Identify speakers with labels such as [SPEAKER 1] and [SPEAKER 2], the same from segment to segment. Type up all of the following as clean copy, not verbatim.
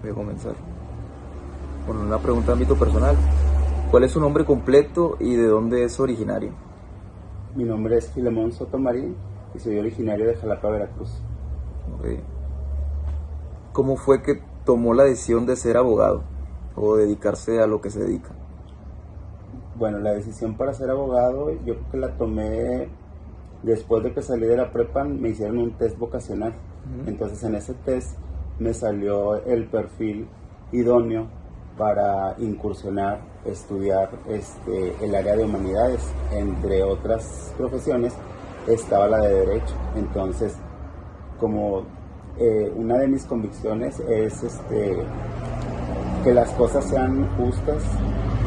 [SPEAKER 1] Voy a comenzar con una pregunta de ámbito personal. ¿Cuál es su nombre completo y de dónde es originario?
[SPEAKER 2] Mi nombre es Filemón Sotomarín y soy originario de Jalapa, Veracruz.
[SPEAKER 1] Ok. ¿Cómo fue que tomó la decisión de ser abogado o dedicarse a lo que se dedica?
[SPEAKER 2] Bueno, la decisión para ser abogado yo creo que la tomé después de que salí de la prepa. Me hicieron un test vocacional. Entonces en ese test me salió el perfil idóneo para incursionar, estudiar el área de humanidades. Entre otras profesiones estaba la de derecho. Entonces, como una de mis convicciones es que las cosas sean justas.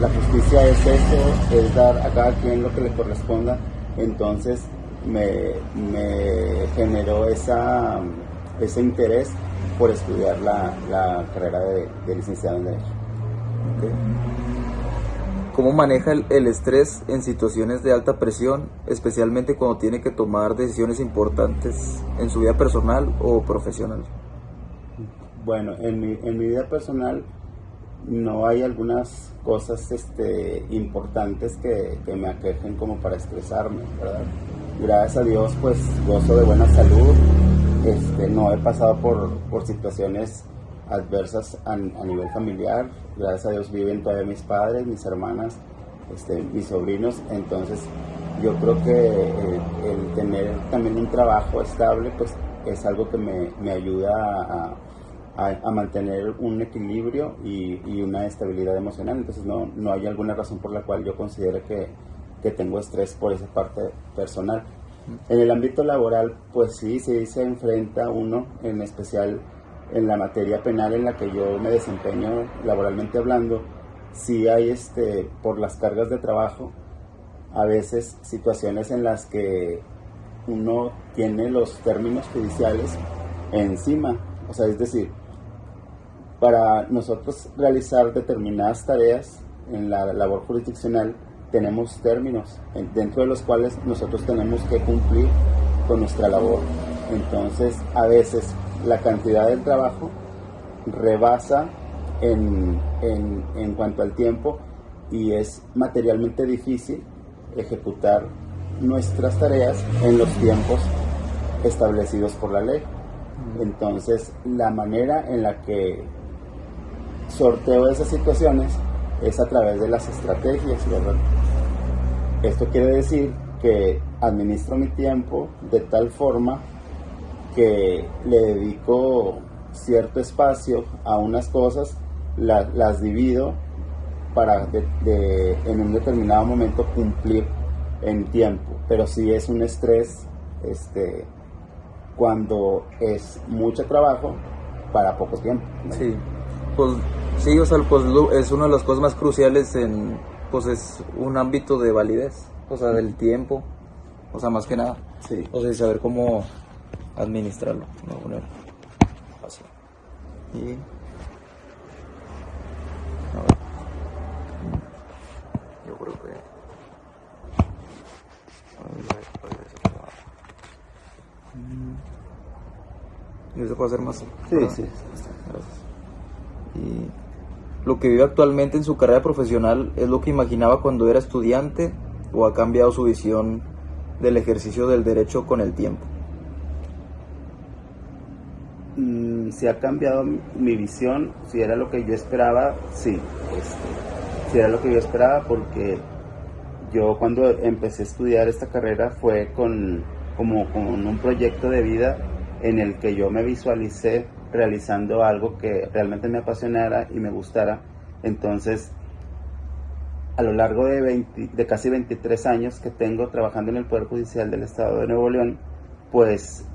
[SPEAKER 2] La justicia es eso, es dar a cada quien lo que le corresponda. Entonces me generó ese interés por estudiar la carrera de licenciado en Derecho.
[SPEAKER 1] Okay. ¿Cómo maneja el estrés en situaciones de alta presión, especialmente cuando tiene que tomar decisiones importantes en su vida personal o profesional?
[SPEAKER 2] Bueno, en mi vida personal no hay algunas cosas importantes que me aquejen como para estresarme, ¿verdad? Gracias a Dios pues gozo de buena salud. No he pasado por situaciones adversas a nivel familiar. Gracias a Dios viven todavía mis padres, mis hermanas, mis sobrinos. Entonces yo creo que el tener también un trabajo estable pues es algo que me ayuda a mantener un equilibrio y una estabilidad emocional. Entonces no hay alguna razón por la cual yo considere que tengo estrés por esa parte personal. En el ámbito laboral, pues sí se enfrenta uno, en especial en la materia penal en la que yo me desempeño laboralmente hablando. Sí hay por las cargas de trabajo, a veces situaciones en las que uno tiene los términos judiciales encima. O sea, es decir, para nosotros realizar determinadas tareas en la labor jurisdiccional tenemos términos dentro de los cuales nosotros tenemos que cumplir con nuestra labor. Entonces, a veces la cantidad del trabajo rebasa en cuanto al tiempo y es materialmente difícil ejecutar nuestras tareas en los tiempos establecidos por la ley. Entonces, la manera en la que sorteo esas situaciones es a través de las estrategias, ¿verdad? Esto quiere decir que administro mi tiempo de tal forma que le dedico cierto espacio a unas cosas, las divido para en un determinado momento cumplir en tiempo. Pero sí es un estrés cuando es mucho trabajo para poco tiempo, ¿no?
[SPEAKER 1] Sí, pues sí, o sea, pues es una de las cosas más cruciales pues es un ámbito de validez, o sea, del tiempo, o sea, más que nada,
[SPEAKER 2] Sí.
[SPEAKER 1] o sea, saber cómo administrarlo, ¿no? Bueno, así. Y a ver, yo creo que ¿y se puede hacer más?
[SPEAKER 2] Sí,
[SPEAKER 1] ¿verdad?
[SPEAKER 2] sí.
[SPEAKER 1] Gracias. Y lo que vive actualmente en su carrera profesional es lo que imaginaba cuando era estudiante o ha cambiado su visión del ejercicio del derecho con el tiempo.
[SPEAKER 2] Si ha cambiado mi visión, si era lo que yo esperaba, sí. Si era lo que yo esperaba, porque yo cuando empecé a estudiar esta carrera fue como con un proyecto de vida en el que yo me visualicé realizando algo que realmente me apasionara y me gustara. Entonces, a lo largo de casi 23 años que tengo trabajando en el Poder Judicial del Estado de Nuevo León, pues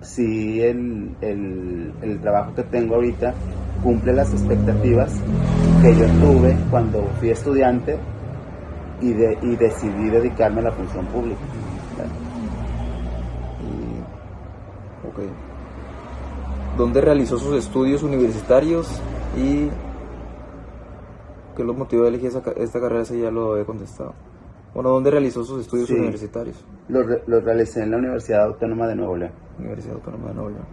[SPEAKER 2] sí el trabajo que tengo ahorita cumple las expectativas que yo tuve cuando fui estudiante y decidí dedicarme a la función pública.
[SPEAKER 1] Ok. ¿Dónde realizó sus estudios universitarios y qué lo motivó a elegir esta carrera? Si ya lo he contestado. Bueno, ¿dónde realizó sus estudios
[SPEAKER 2] Sí,
[SPEAKER 1] universitarios?
[SPEAKER 2] los realicé en la Universidad Autónoma de Nuevo León.
[SPEAKER 1] Universidad Autónoma de Nuevo León.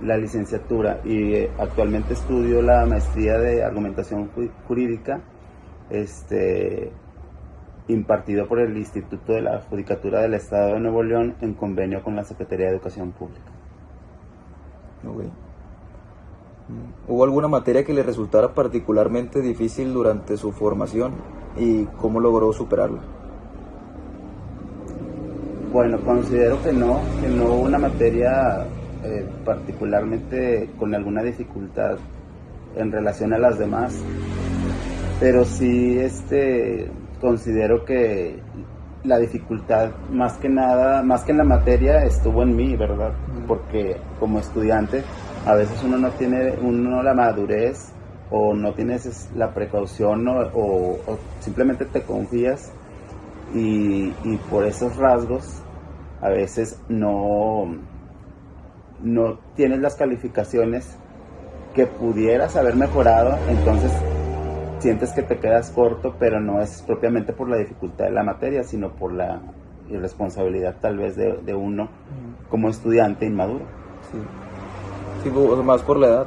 [SPEAKER 2] la licenciatura y actualmente estudio la maestría de argumentación jurídica, impartido por el Instituto de la Judicatura del Estado de Nuevo León en convenio con la Secretaría de Educación Pública.
[SPEAKER 1] Okay. ¿Hubo alguna materia que le resultara particularmente difícil durante su formación y cómo logró superarla?
[SPEAKER 2] Bueno, considero que no hubo una materia particularmente con alguna dificultad en relación a las demás, pero sí considero que la dificultad más que nada, más que en la materia, estuvo en mí, ¿verdad? Porque como estudiante a veces uno no tiene la madurez o no tienes la precaución o simplemente te confías y por esos rasgos a veces no tienes las calificaciones que pudieras haber mejorado, entonces sientes que te quedas corto, pero no es propiamente por la dificultad de la materia, sino por la irresponsabilidad tal vez de uno como estudiante inmaduro.
[SPEAKER 1] Sí, más por la edad.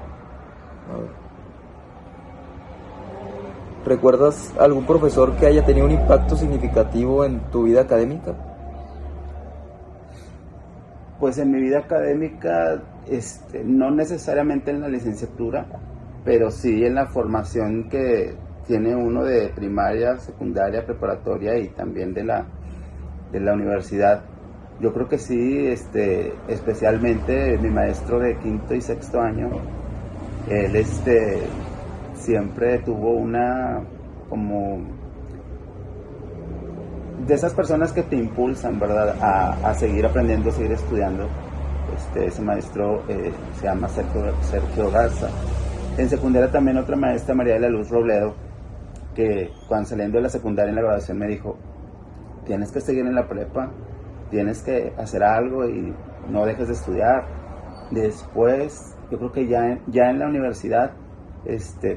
[SPEAKER 1] ¿Recuerdas algún profesor que haya tenido un impacto significativo en tu vida académica?
[SPEAKER 2] Pues en mi vida académica, no necesariamente en la licenciatura, pero sí en la formación que tiene uno de primaria, secundaria, preparatoria y también de la universidad. Yo creo que sí, especialmente mi maestro de quinto y sexto año, él siempre tuvo una como de esas personas que te impulsan, ¿verdad?, a seguir aprendiendo, a seguir estudiando. Ese maestro se llama Sergio Garza. En secundaria también otra maestra, María de la Luz Robledo, que cuando saliendo de la secundaria en la graduación me dijo: tienes que seguir en la prepa, tienes que hacer algo y no dejes de estudiar. Después, yo creo que ya en la universidad,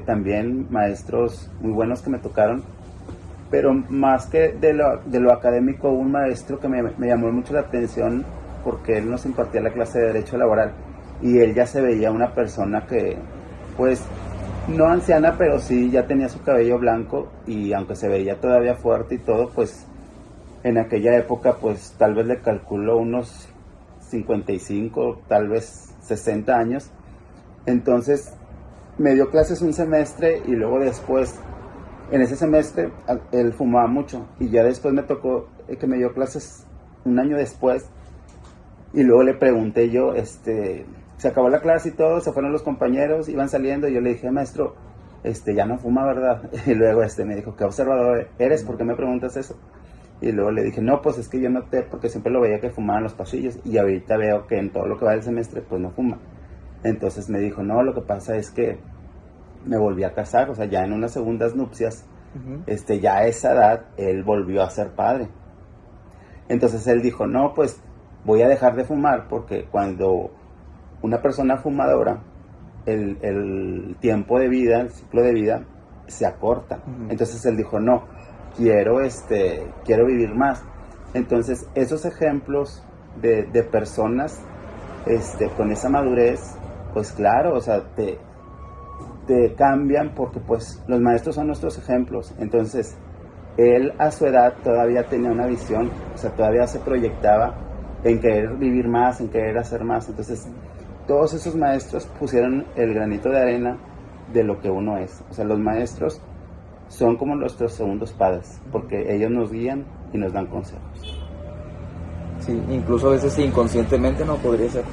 [SPEAKER 2] también maestros muy buenos que me tocaron, pero más que de lo académico, un maestro que me llamó mucho la atención porque él nos impartía la clase de Derecho Laboral y él ya se veía una persona que, pues, no anciana, pero sí ya tenía su cabello blanco y aunque se veía todavía fuerte y todo, pues en aquella época, pues tal vez le calculo unos 55, tal vez 60 años. Entonces me dio clases un semestre y luego después, en ese semestre, él fumaba mucho y ya después me tocó que me dio clases un año después y luego le pregunté yo, se acabó la clase y todo, se fueron los compañeros, iban saliendo y yo le dije: maestro, ya no fuma, ¿verdad? Y luego me dijo: qué observador eres, ¿por qué me preguntas eso? Y luego le dije: no, pues es que yo noté porque siempre lo veía que fumaba en los pasillos y ahorita veo que en todo lo que va del semestre pues no fuma. Entonces me dijo: no, lo que pasa es que me volví a casar, o sea, ya en unas segundas nupcias, ya a esa edad él volvió a ser padre. Entonces él dijo: no, pues voy a dejar de fumar porque cuando una persona fumadora, el tiempo de vida, el ciclo de vida se acorta. Entonces él dijo: no, quiero vivir más. Entonces esos ejemplos de personas con esa madurez, pues claro, o sea, te cambian porque pues los maestros son nuestros ejemplos. Entonces él a su edad todavía tenía una visión, o sea, todavía se proyectaba en querer vivir más, en querer hacer más. Entonces todos esos maestros pusieron el granito de arena de lo que uno es. O sea, los maestros son como nuestros segundos padres, porque ellos nos guían y nos dan consejos.
[SPEAKER 1] Sí, incluso a veces inconscientemente no podría ser.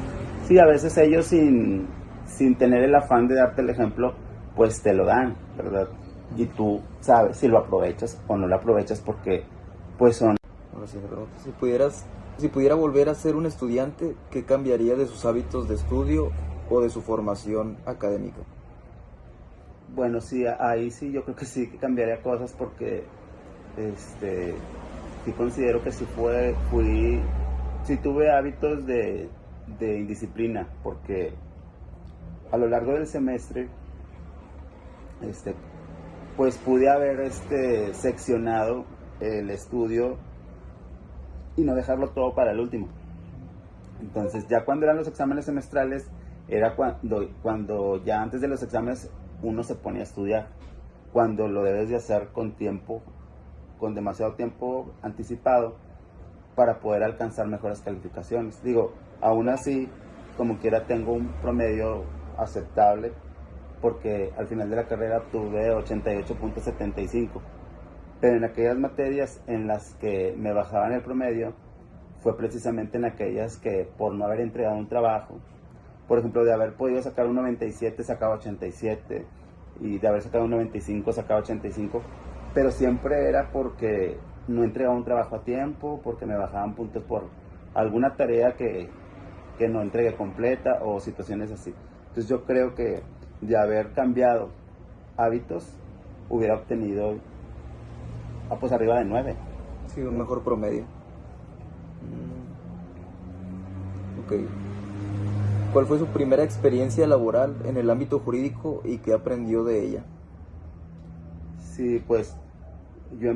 [SPEAKER 2] Sí, a veces ellos sin tener el afán de darte el ejemplo, pues te lo dan, ¿verdad? Y tú sabes si lo aprovechas o no lo aprovechas porque pues son...
[SPEAKER 1] Ahora sí, si pudiera volver a ser un estudiante, ¿qué cambiaría de sus hábitos de estudio o de su formación académica?
[SPEAKER 2] Bueno, sí, ahí sí, yo creo que sí que cambiaría cosas porque sí considero que sí tuve hábitos de indisciplina, porque a lo largo del semestre pues pude haber seccionado el estudio y no dejarlo todo para el último. Entonces ya cuando eran los exámenes semestrales, era cuando ya antes de los exámenes uno se pone a estudiar, cuando lo debes de hacer con tiempo, con demasiado tiempo anticipado para poder alcanzar mejores calificaciones. Digo, aún así, como quiera tengo un promedio aceptable porque al final de la carrera obtuve 88.75, pero en aquellas materias en las que me bajaban el promedio fue precisamente en aquellas que por no haber entregado un trabajo, por ejemplo, de haber podido sacar un 97 sacaba 87 y de haber sacado un 95 sacaba 85, pero siempre era porque no entregaba un trabajo a tiempo, porque me bajaban puntos por alguna tarea que no entregué completa o situaciones así. Entonces yo creo que de haber cambiado hábitos hubiera obtenido pues arriba de 9.
[SPEAKER 1] Sí, un mejor promedio. Ok. ¿Cuál fue su primera experiencia laboral en el ámbito jurídico y qué aprendió de ella?
[SPEAKER 2] Sí, pues yo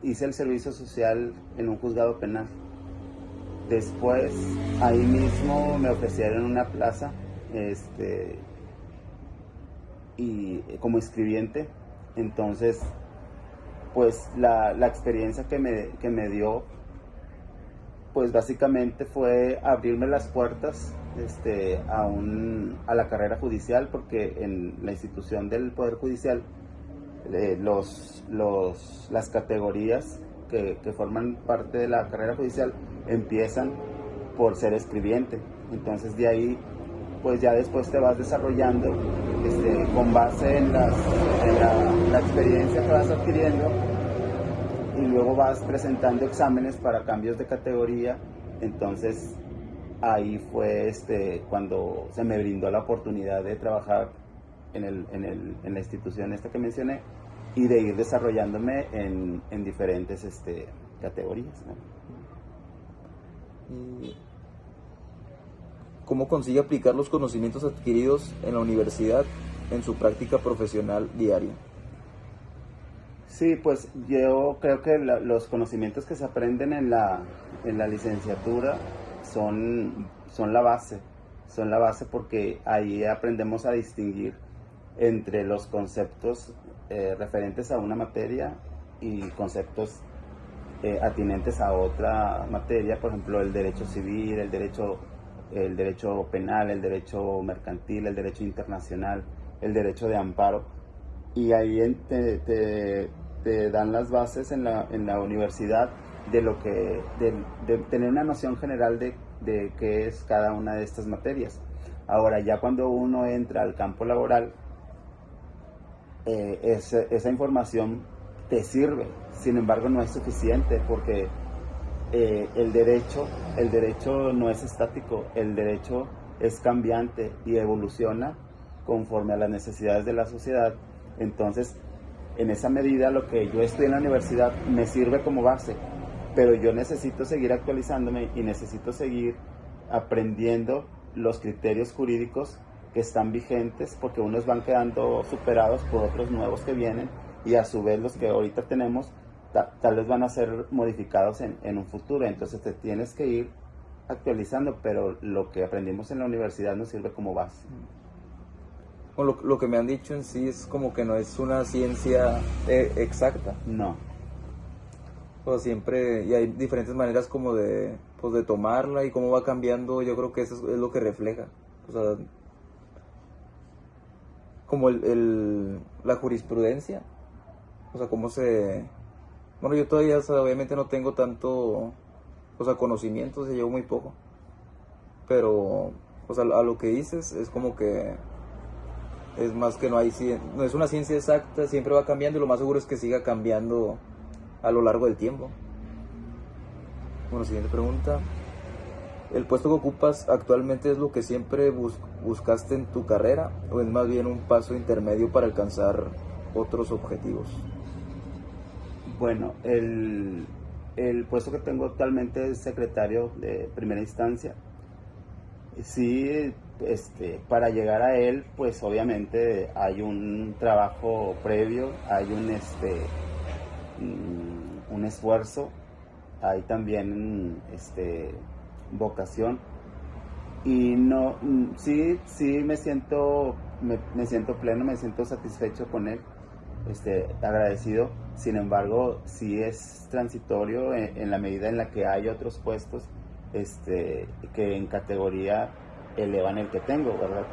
[SPEAKER 2] hice el servicio social en un juzgado penal. Después, ahí mismo me ofrecieron una plaza, y como escribiente. Entonces, pues la experiencia que me dio, pues básicamente fue abrirme las puertas a la carrera judicial, porque en la institución del Poder Judicial las categorías que forman parte de la carrera judicial empiezan por ser escribiente. Entonces de ahí pues ya después te vas desarrollando con base en la experiencia que vas adquiriendo, y luego vas presentando exámenes para cambios de categoría. Entonces ahí fue cuando se me brindó la oportunidad de trabajar en la institución esta que mencioné y de ir desarrollándome en diferentes categorías, ¿no?
[SPEAKER 1] ¿Y cómo consigue aplicar los conocimientos adquiridos en la universidad en su práctica profesional diaria?
[SPEAKER 2] Sí, pues yo creo que los conocimientos que se aprenden en la licenciatura son la base, porque ahí aprendemos a distinguir entre los conceptos referentes a una materia y conceptos atinentes a otra materia, por ejemplo el derecho civil, el derecho penal, el derecho mercantil, el derecho internacional, el derecho de amparo, y ahí te dan las bases en la universidad de tener una noción general de qué es cada una de estas materias. Ahora ya cuando uno entra al campo laboral, esa información te sirve, sin embargo no es suficiente, porque el derecho no es estático, el derecho es cambiante y evoluciona conforme a las necesidades de la sociedad. Entonces, en esa medida, lo que yo estudié en la universidad me sirve como base, pero yo necesito seguir actualizándome y necesito seguir aprendiendo los criterios jurídicos que están vigentes, porque unos van quedando superados por otros nuevos que vienen, y a su vez los que ahorita tenemos tal vez van a ser modificados en un futuro. Entonces te tienes que ir actualizando, pero lo que aprendimos en la universidad nos sirve como base.
[SPEAKER 1] Bueno, lo que me han dicho en sí es como que no es una ciencia exacta.
[SPEAKER 2] No.
[SPEAKER 1] O sea, siempre, y hay diferentes maneras como de tomarla y cómo va cambiando. Yo creo que eso es lo que refleja. O sea, como la jurisprudencia. O sea, cómo se... Bueno, yo todavía, o sea, obviamente no tengo tanto, o sea, conocimiento, o sea, llevo muy poco. Pero, o sea, a lo que dices es como que es más que no es una ciencia exacta, siempre va cambiando, y lo más seguro es que siga cambiando a lo largo del tiempo. Bueno, siguiente pregunta. ¿El puesto que ocupas actualmente es lo que siempre buscaste en tu carrera, o es más bien un paso intermedio para alcanzar otros objetivos?
[SPEAKER 2] Bueno, el puesto que tengo actualmente es secretario de primera instancia. Sí, para llegar a él, pues obviamente hay un trabajo previo, hay un esfuerzo, hay también vocación, Y no, sí me siento pleno, me siento satisfecho con él, agradecido. Sin embargo, sí es transitorio en la medida en la que hay otros puestos que en categoría elevan el que tengo, ¿verdad?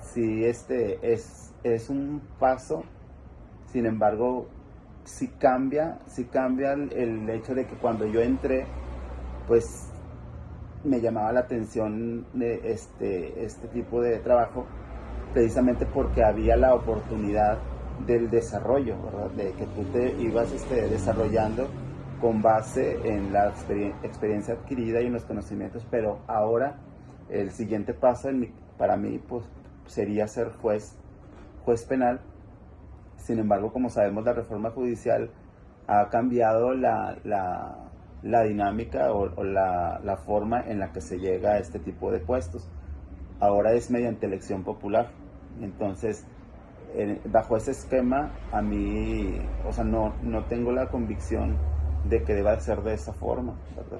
[SPEAKER 2] Sí, es un paso. Sin embargo, sí cambia el hecho de que cuando yo entré, pues me llamaba la atención de este tipo de trabajo, precisamente porque había la oportunidad del desarrollo, ¿verdad? De que tú te ibas desarrollando con base en la experiencia adquirida y en los conocimientos, pero ahora el siguiente paso para mí pues, sería ser juez penal. Sin embargo, como sabemos, la reforma judicial ha cambiado la dinámica o la forma en la que se llega a este tipo de puestos. Ahora es mediante elección popular. Entonces, bajo ese esquema, a mí, o sea, no tengo la convicción de que deba ser de esa forma, ¿verdad?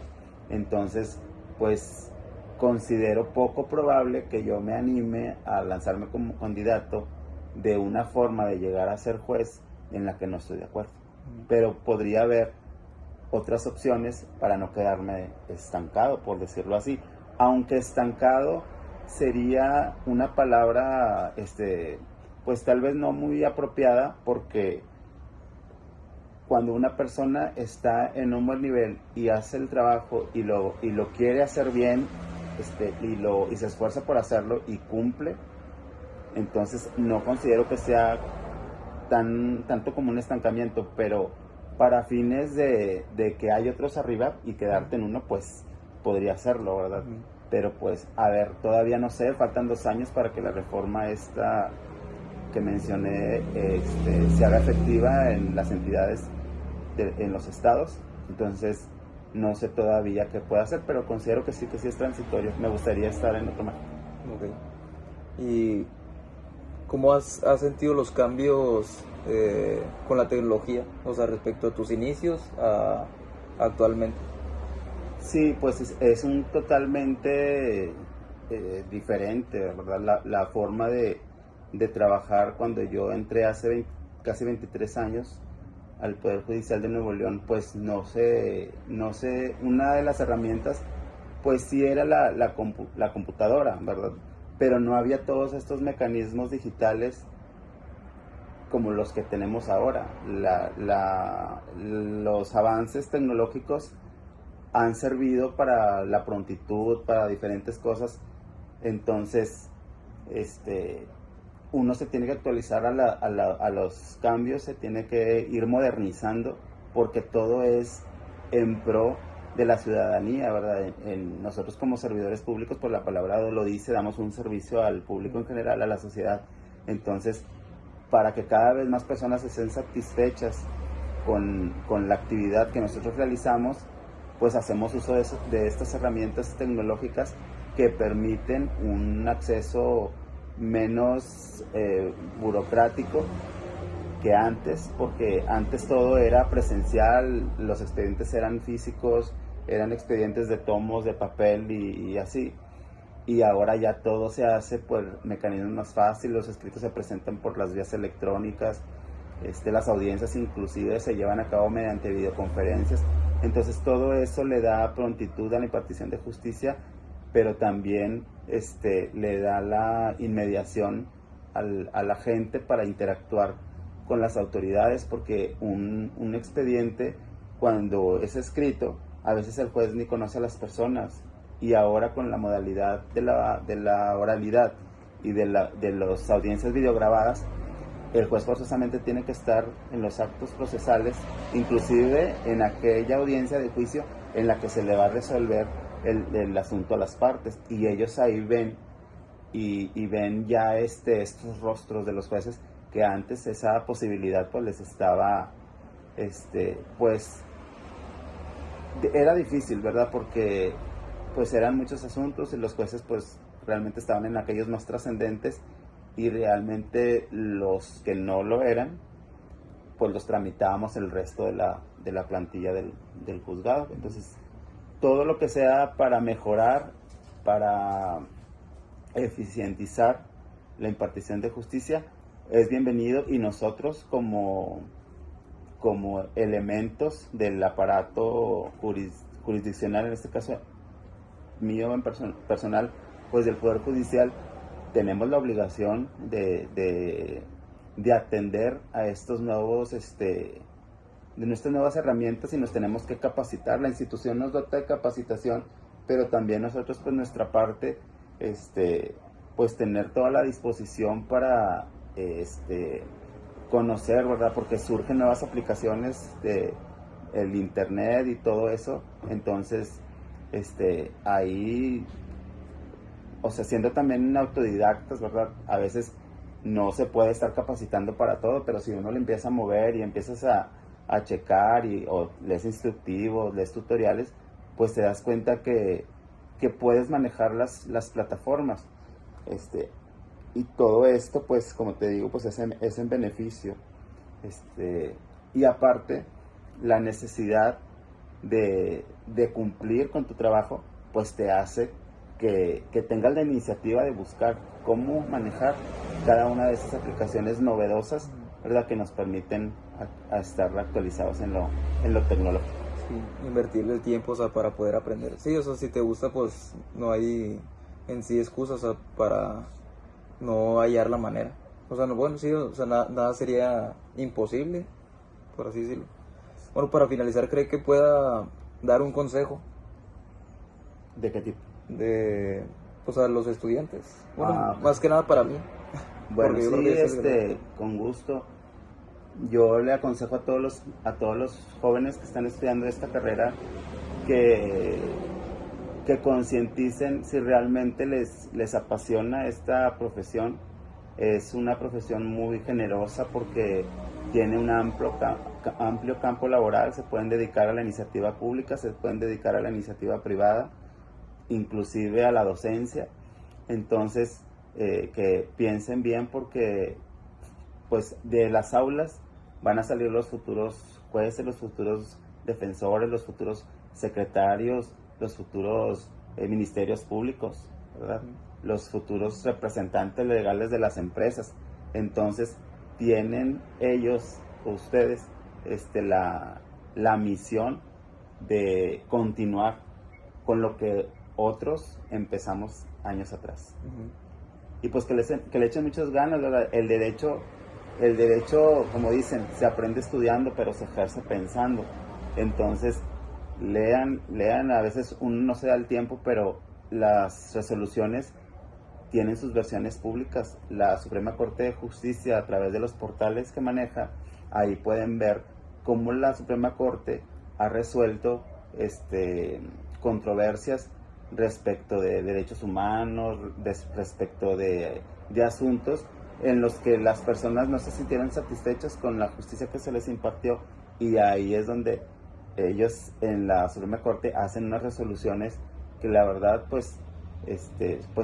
[SPEAKER 2] Entonces, pues, considero poco probable que yo me anime a lanzarme como candidato de una forma de llegar a ser juez en la que no estoy de acuerdo. Pero podría haber otras opciones para no quedarme estancado, por decirlo así. Aunque estancado sería una palabra, pues tal vez no muy apropiada, porque cuando una persona está en un buen nivel y hace el trabajo y lo quiere hacer bien, y se esfuerza por hacerlo y cumple, entonces no considero que sea tanto como un estancamiento, pero para fines de que hay otros arriba y quedarte en uno, pues podría hacerlo, ¿verdad? Pero pues, a ver, todavía no sé, faltan 2 años para que la reforma esta que mencioné se haga efectiva en las entidades, en los estados. Entonces, no sé todavía qué puedo hacer, pero considero que sí es transitorio. Me gustaría estar en otro marco.
[SPEAKER 1] Ok. ¿Y cómo has sentido los cambios con la tecnología? O sea, respecto a tus inicios a actualmente.
[SPEAKER 2] Sí, pues es un totalmente diferente, ¿verdad? La forma de trabajar cuando yo entré hace casi 23 años al Poder Judicial de Nuevo León, pues no sé, una de las herramientas, pues sí era la computadora, ¿verdad? Pero no había todos estos mecanismos digitales como los que tenemos ahora. Los avances tecnológicos han servido para la prontitud, para diferentes cosas. Entonces, uno se tiene que actualizar a los cambios, se tiene que ir modernizando, porque todo es en pro de la ciudadanía, ¿verdad? Nosotros como servidores públicos, por la palabra lo dice, damos un servicio al público en general, a la sociedad. Entonces, para que cada vez más personas estén satisfechas con la actividad que nosotros realizamos, pues hacemos uso de estas herramientas tecnológicas que permiten un acceso menos burocrático que antes, porque antes todo era presencial, los expedientes eran físicos, eran expedientes de tomos, de papel y así. Y ahora ya todo se hace por mecanismos más fáciles, los escritos se presentan por las vías electrónicas, las audiencias inclusive se llevan a cabo mediante videoconferencias. Entonces todo eso le da prontitud a la impartición de justicia, pero también le da la inmediación a la gente para interactuar con las autoridades, porque un expediente, cuando es escrito, a veces el juez ni conoce a las personas, y ahora con la modalidad de la oralidad y de las audiencias videograbadas, el juez forzosamente tiene que estar en los actos procesales, inclusive en aquella audiencia de juicio en la que se le va a resolver el asunto a las partes, y ellos ahí ven y ven ya estos rostros de los jueces, que antes esa posibilidad pues les estaba pues era difícil, ¿verdad? Porque pues eran muchos asuntos y los jueces pues realmente estaban en aquellos más trascendentes, y realmente los que no lo eran pues los tramitábamos el resto de la plantilla del juzgado. Entonces todo lo que sea para mejorar para eficientizar la impartición de justicia, es bienvenido, y nosotros como elementos del aparato jurisdiccional, en este caso mío en personal, pues del Poder Judicial, tenemos la obligación de atender a estos nuevos, de nuestras nuevas herramientas, y nos tenemos que capacitar. La institución nos dota de capacitación, pero también nosotros, pues nuestra parte, pues tener toda la disposición para conocer, ¿verdad? Porque surgen nuevas aplicaciones de el internet y todo eso. Entonces, ahí, o sea, siendo también autodidactas, ¿verdad? A veces no se puede estar capacitando para todo, pero si uno le empieza a mover y empiezas a checar, o lees instructivos, lees tutoriales, pues te das cuenta que puedes manejar las plataformas. Y todo esto, pues como te digo, pues es en beneficio. Y aparte, la necesidad de cumplir con tu trabajo, pues te hace que tengas la iniciativa de buscar cómo manejar cada una de esas aplicaciones novedosas, ¿verdad?, que nos permiten a estar actualizados en lo tecnológico.
[SPEAKER 1] Sí, invertirle el tiempo, o sea, para poder aprender. Sí, o sea, si te gusta, pues no hay en sí excusas, o sea, para no hallar la manera. O sea, no, bueno, sí, o sea, nada sería imposible, por así decirlo. Bueno, para finalizar, ¿cree que pueda dar un consejo
[SPEAKER 2] ¿De qué tipo?
[SPEAKER 1] de, pues, a los estudiantes? Bueno,
[SPEAKER 2] Ok.
[SPEAKER 1] más que nada para mí.
[SPEAKER 2] Bueno,
[SPEAKER 1] Porque yo
[SPEAKER 2] sí,
[SPEAKER 1] creo que ese es el gran-
[SPEAKER 2] con gusto. Yo le aconsejo a todos los jóvenes que están estudiando esta carrera que, que concienticen si realmente les apasiona esta profesión. Es una profesión muy generosa porque tiene un amplio campo laboral. Se pueden dedicar a la iniciativa pública, se pueden dedicar a la iniciativa privada, inclusive a la docencia. Entonces, que piensen bien, porque pues de las aulas van a salir los futuros jueces, los futuros defensores, los futuros secretarios, los futuros ministerios públicos, ¿verdad? Los futuros representantes legales de las empresas. Entonces, tienen ellos, ustedes, la misión de continuar con lo que otros empezamos años atrás. Y pues que le echen muchas ganas, ¿verdad? El derecho, como dicen, se aprende estudiando, pero se ejerce pensando. Entonces, lean, a veces uno no se da el tiempo, pero las resoluciones tienen sus versiones públicas. La Suprema Corte de Justicia, a través de los portales que maneja, ahí pueden ver cómo la Suprema Corte ha resuelto controversias respecto de derechos humanos, respecto de asuntos en los que las personas no se sintieron satisfechas con la justicia que se les impartió, y ahí es donde ellos en la Suprema Corte hacen unas resoluciones que la verdad pues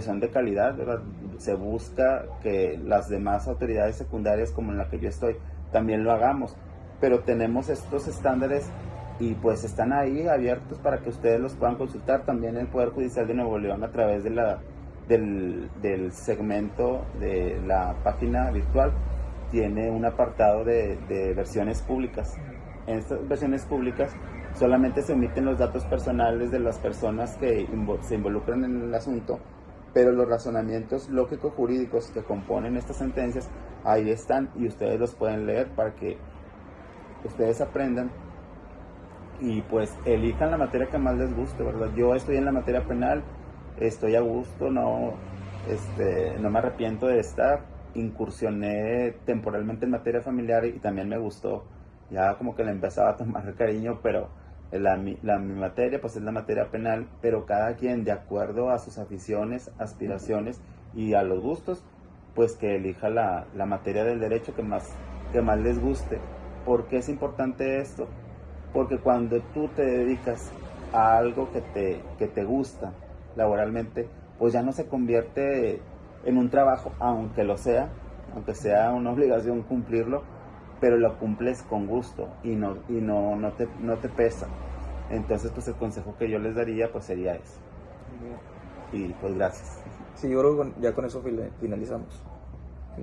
[SPEAKER 2] son de calidad, ¿verdad? Se busca que las demás autoridades secundarias, como en la que yo estoy, también lo hagamos, pero tenemos estos estándares y pues están ahí abiertos para que ustedes los puedan consultar. También el Poder Judicial de Nuevo León, a través de del segmento de la página virtual, tiene un apartado de versiones públicas. En estas versiones públicas solamente se omiten los datos personales de las personas que se involucran en el asunto, pero los razonamientos lógico-jurídicos que componen estas sentencias ahí están, y ustedes los pueden leer para que ustedes aprendan y pues elijan la materia que más les guste, ¿verdad? Yo estoy en la materia penal, estoy a gusto, no me arrepiento de estar. Incursioné temporalmente en materia familiar y también me gustó, ya como que le empezaba a tomar cariño, pero mi materia pues es la materia penal, pero cada quien, de acuerdo a sus aficiones, aspiraciones y a los gustos, pues que elija la materia del derecho que más les guste. ¿Por qué es importante esto? Porque cuando tú te dedicas a algo que te gusta laboralmente, pues ya no se convierte en un trabajo, aunque sea una obligación cumplirlo, pero lo cumples con gusto y no te pesa. Entonces, pues el consejo que yo les daría pues sería eso. y pues gracias.
[SPEAKER 1] Sí, yo creo que ya con eso finalizamos. Sí.